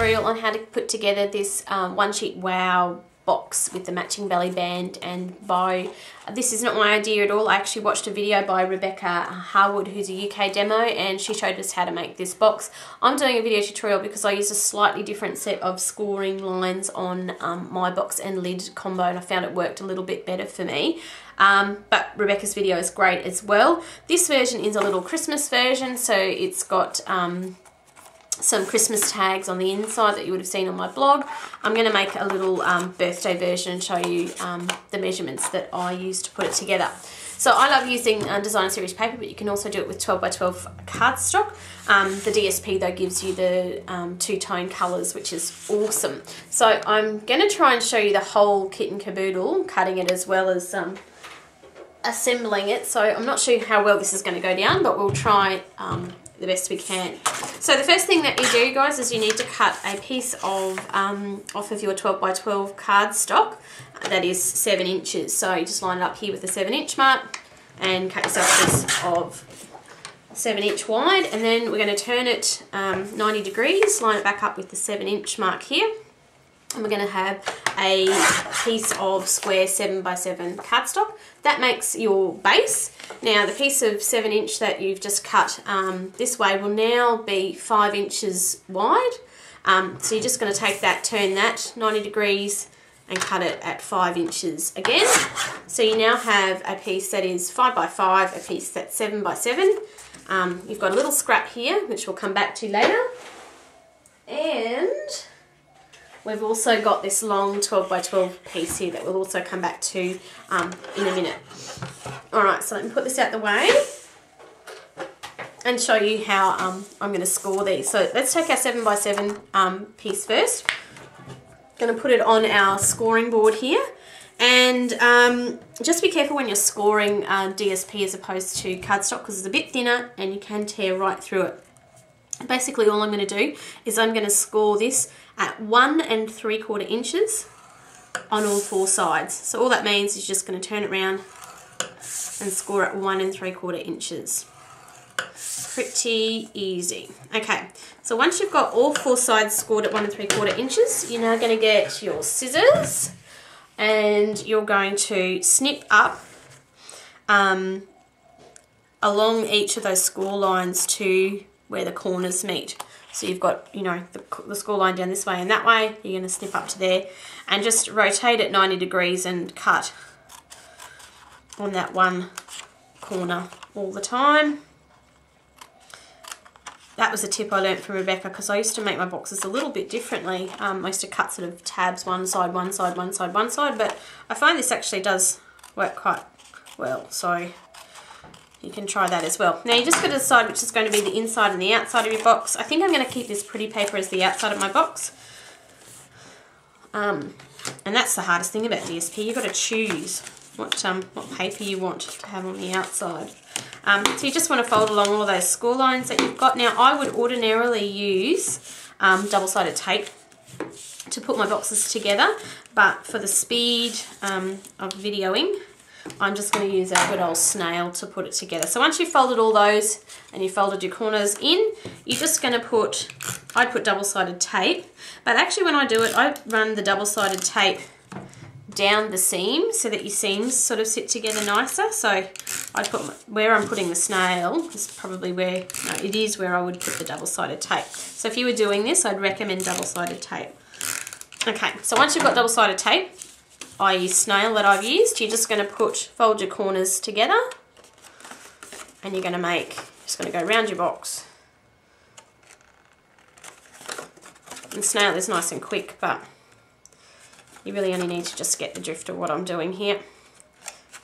tutorial on how to put together this one sheet wow box with the matching belly band and bow. This is not my idea at all. I actually watched a video by Rebecca Harwood, who's a UK demo, and she showed us how to make this box. I'm doing a video tutorial because I used a slightly different set of scoring lines on my box and lid combo, and I found it worked a little bit better for me. But Rebecca's video is great as well. This version is a little Christmas version, so it's got some Christmas tags on the inside that you would have seen on my blog. I'm going to make a little birthday version and show you the measurements that I used to put it together. So I love using Designer Series paper, but you can also do it with 12x12 cardstock. The DSP though gives you the two-tone colours, which is awesome. So I'm going to try and show you the whole kit and caboodle, cutting it as well as assembling it. So I'm not sure how well this is going to go down, but we'll try the best we can. So the first thing that you do, guys, is you need to cut a piece of off of your 12x12 cardstock that is 7 inches. So you just line it up here with the 7-inch mark and cut yourself a piece of 7-inch wide, and then we're going to turn it 90 degrees, line it back up with the 7-inch mark here, and we're going to have a piece of square 7x7 cardstock. That makes your base. Now the piece of 7-inch that you've just cut this way will now be 5 inches wide. So you're just going to take that, turn that 90 degrees and cut it at 5 inches again. So you now have a piece that is 5x5, a piece that's 7x7. You've got a little scrap here, which we'll come back to later. And we've also got this long 12x12 piece here that we'll also come back to in a minute. Alright, so let me put this out the way and show you how I'm going to score these. So let's take our 7x7 piece first. Going to put it on our scoring board here, and just be careful when you're scoring DSP as opposed to cardstock, because it's a bit thinner and you can tear right through it. Basically all I'm going to do is I'm going to score this at 1 3/4 inches on all 4 sides. So all that means is just going to turn it around and score at 1 3/4 inches. Pretty easy. Okay, so once you've got all 4 sides scored at 1 3/4 inches, you're now going to get your scissors and you're going to snip up along each of those score lines to where the corners meet. So you've got, you know, the score line down this way and that way. You're going to snip up to there and just rotate it 90 degrees and cut on that one corner all the time. That was a tip I learnt from Rebecca, because I used to make my boxes a little bit differently. I used to cut sort of tabs, one side, one side, one side, one side, but I find this actually does work quite well. So you can try that as well. Now you just got to decide which is going to be the inside and the outside of your box. I think I'm going to keep this pretty paper as the outside of my box. And that's the hardest thing about DSP. You've got to choose what paper you want to have on the outside. So you just want to fold along all of those score lines that you've got. Now I would ordinarily use double-sided tape to put my boxes together, but for the speed of videoing, I'm just going to use our good old snail to put it together. So once you've folded all those and you've folded your corners in, you're just going to put, I'd put double-sided tape, but actually when I do it, I run the double-sided tape down the seam so that your seams sort of sit together nicer. So I put where I'm putting the snail is probably where, no, it is where I would put the double-sided tape. So if you were doing this, I'd recommend double-sided tape. Okay, so once you've got double-sided tape, i.e. snail that I've used, you're just going to fold your corners together, and you're going to just going to go around your box. And snail is nice and quick, but you really only need to just get the drift of what I'm doing here.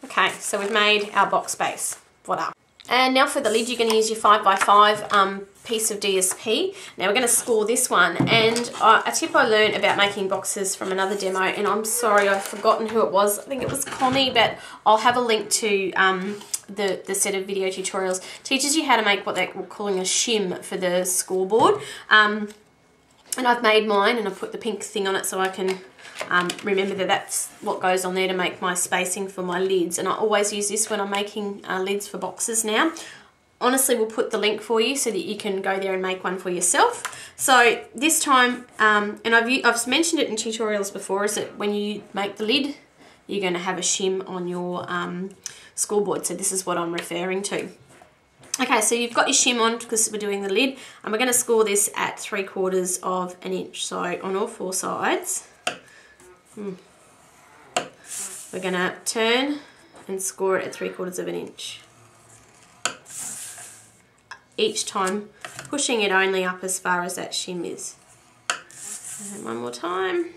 Okay, so we've made our box base. Voila. And now for the lid, you're going to use your 5x5 piece of DSP. Now we're going to score this one, and a tip I learned about making boxes from another demo, and I'm sorry I've forgotten who it was. I think it was Connie, but I'll have a link to the set of video tutorials. Teaches you how to make what they're calling a shim for the scoreboard. And I've made mine and I've put the pink thing on it so I can remember that that's what goes on there to make my spacing for my lids. And I always use this when I'm making lids for boxes now. honestly will put the link for you so that you can go there and make one for yourself. So this time, and I've mentioned it in tutorials before, is that when you make the lid, you're going to have a shim on your scoreboard. So this is what I'm referring to. Okay, so you've got your shim on because we're doing the lid, and we're going to score this at 3/4 of an inch. So on all 4 sides, we're going to turn and score it at 3/4 of an inch. Each time pushing it only up as far as that shim is. And one more time.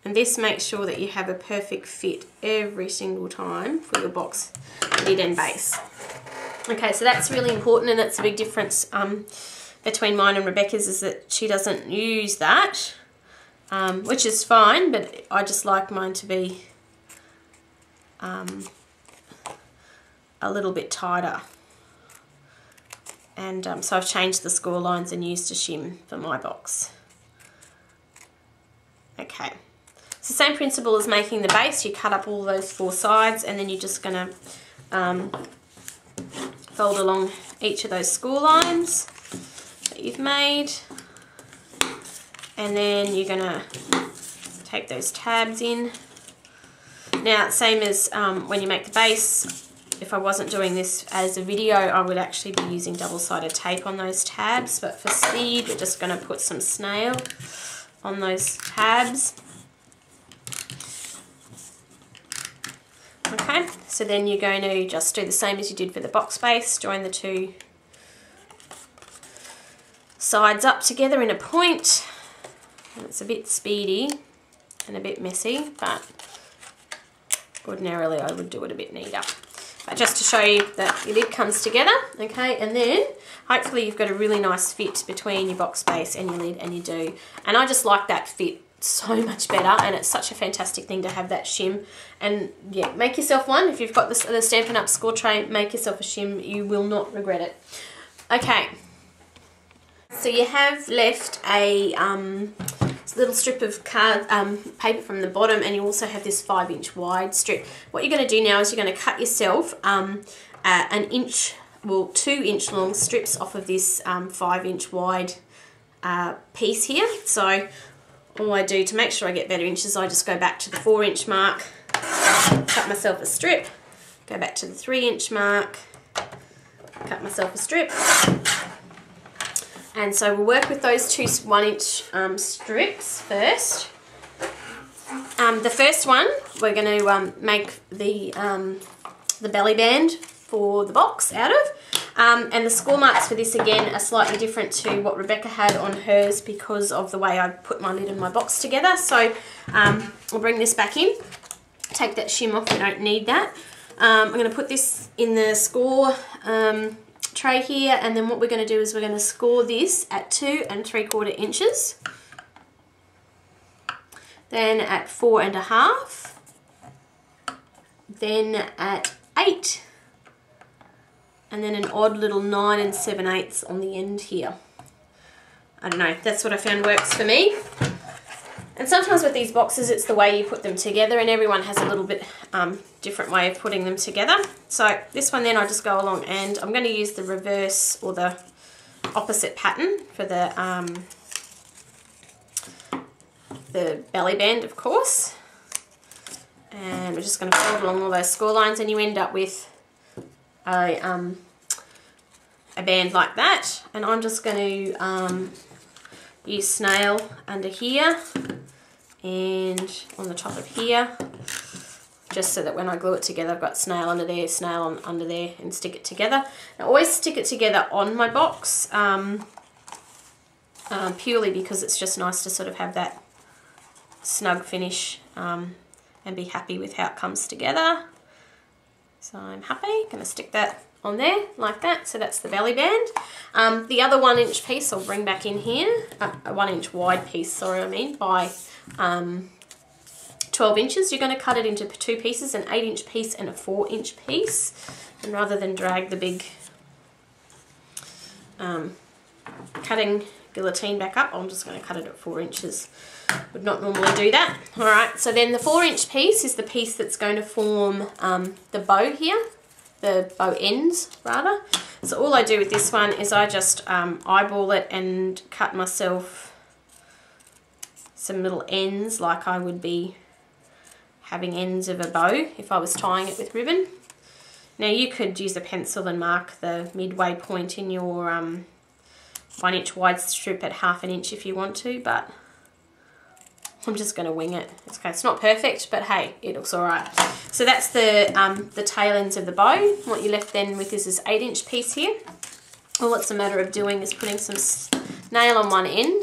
And this makes sure that you have a perfect fit every single time for your box lid and base. Okay, so that's really important, and that's a big difference between mine and Rebecca's, is that she doesn't use that, which is fine, but I just like mine to be a little bit tighter. And so I've changed the score lines and used a shim for my box. Okay, so same principle as making the base. You cut up all those 4 sides, and then you're just going to fold along each of those score lines that you've made, and then you're going to take those tabs in. Now, same as when you make the base, if I wasn't doing this as a video, I would actually be using double-sided tape on those tabs, but for speed, we're just going to put some snail on those tabs. Okay, so then you're going to just do the same as you did for the box base, join the 2 sides up together in a point. And it's a bit speedy and a bit messy, but ordinarily I would do it a bit neater. But just to show you that your lid comes together, okay, and then hopefully you've got a really nice fit between your box base and your lid, and you do. And I just like that fit so much better, and it's such a fantastic thing to have that shim. And yeah, make yourself one. If you've got the Stampin' Up! Score tray, make yourself a shim. You will not regret it. Okay, so you have left a little strip of card paper from the bottom, and you also have this 5-inch wide strip. What you're going to do now is you're going to cut yourself an 2-inch long strips off of this 5-inch wide piece here. So all I do to make sure I get better inches, I just go back to the 4-inch mark, cut myself a strip, go back to the 3-inch mark, cut myself a strip. And so we'll work with those 2 1-inch strips first. The first one, we're going to make the belly band for the box out of. And the score marks for this, again, are slightly different to what Rebecca had on hers because of the way I put my lid and my box together. So I'll bring this back in, take that shim off, we don't need that. I'm going to put this in the score tray here, and then what we're going to do is we're going to score this at 2 3/4 inches, then at 4 1/2, then at 8, and then an odd little 9 7/8 on the end here. I don't know, that's what I found works for me. And sometimes with these boxes, it's the way you put them together, and everyone has a little bit different way of putting them together. So this one then I just go along, and I'm going to use the reverse or the opposite pattern for the belly band, of course. And we're just going to fold along all those score lines, and you end up with a band like that. And I'm just going to use snail under here and on the top of here, just so that when I glue it together, I've got snail under there, snail under there, and stick it together. I always stick it together on my box, purely because it's just nice to sort of have that snug finish and be happy with how it comes together. So I'm happy. Going to stick that on there like that. So that's the belly band. The other 1-inch piece I'll bring back in here, a 1-inch wide piece, sorry, I mean, by 12 inches. You're going to cut it into 2 pieces, an 8-inch piece and a 4-inch piece. And rather than drag the big cutting guillotine back up, I'm just going to cut it at 4 inches. Would not normally do that. Alright, so then the 4-inch piece is the piece that's going to form the bow here. the bow ends rather. So all I do with this one is I just eyeball it and cut myself some little ends like I would be having ends of a bow if I was tying it with ribbon. Now you could use a pencil and mark the midway point in your 1 inch wide strip at 1/2 inch if you want to, but I'm just going to wing it. Okay, it's not perfect, but hey, it looks all right. So that's the tail ends of the bow. What you're left then with is this 8 inch piece here. All it's a matter of doing is putting some nail on one end,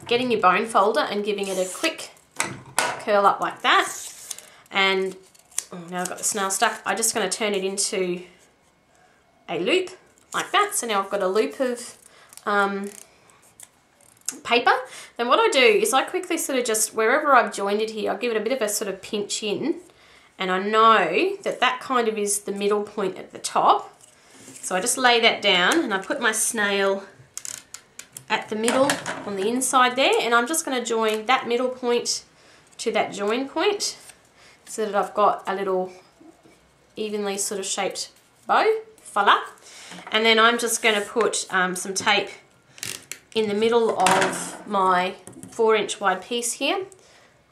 getting your bone folder and giving it a quick curl up like that. And now I've got the snail stuck. I'm just going to turn it into a loop like that. So now I've got a loop of paper. Then what I do is I quickly sort of just, wherever I've joined it here, I'll give it a bit of a sort of pinch in, and I know that that kind of is the middle point at the top. So I just lay that down and I put my snail at the middle on the inside there, and I'm just going to join that middle point to that join point so that I've got a little evenly sort of shaped bow, voila. And then I'm just going to put some tape in the middle of my 4 inch wide piece here.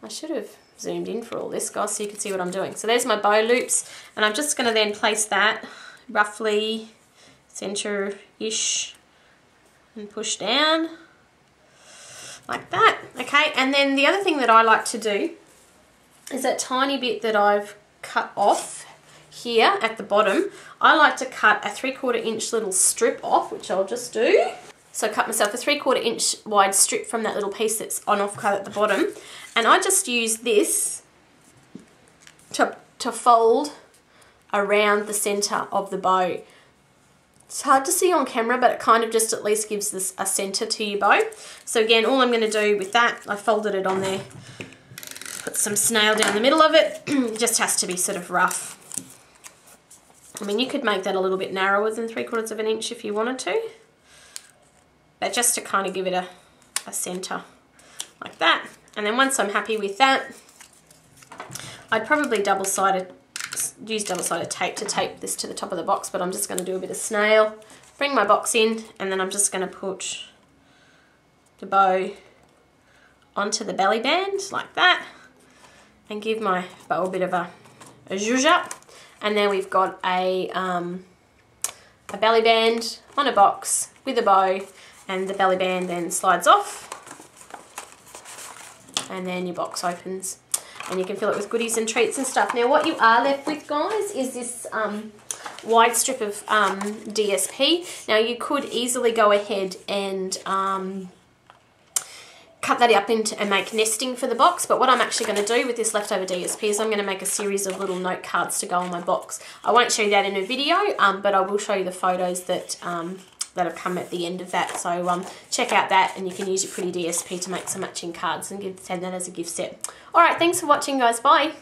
I should have zoomed in for all this, guys, so you can see what I'm doing. So there's my bow loops, and I'm just going to then place that roughly center-ish and push down like that. Okay, and then the other thing that I like to do is that tiny bit that I've cut off here at the bottom, I like to cut a 3/4 inch little strip off, which I'll just do. So I cut myself a 3/4 inch wide strip from that little piece that's on off cut at the bottom, and I just use this to fold around the center of the bow. It's hard to see on camera, but it kind of just at least gives this a center to your bow. So again, all I'm going to do with that, I folded it on there, put some snail down the middle of it. It just has to be sort of rough. I mean, you could make that a little bit narrower than 3/4 inch if you wanted to, but just to kind of give it a center like that. And then once I'm happy with that, I'd probably use double-sided tape to tape this to the top of the box, but I'm just going to do a bit of snail, bring my box in, and then I'm just going to put the bow onto the belly band like that and give my bow a bit of a zhuzh up. And then we've got a belly band on a box with a bow, and the belly band then slides off, and then your box opens and you can fill it with goodies and treats and stuff. Now what you are left with, guys, is this wide strip of DSP. Now you could easily go ahead and cut that up and make nesting for the box, but what I'm actually going to do with this leftover DSP is I'm going to make a series of little note cards to go on my box. I won't show you that in a video, but I will show you the photos that that have come at the end of that. So check out that, and you can use your pretty DSP to make some matching cards and send that as a gift set. Alright, thanks for watching, guys. Bye.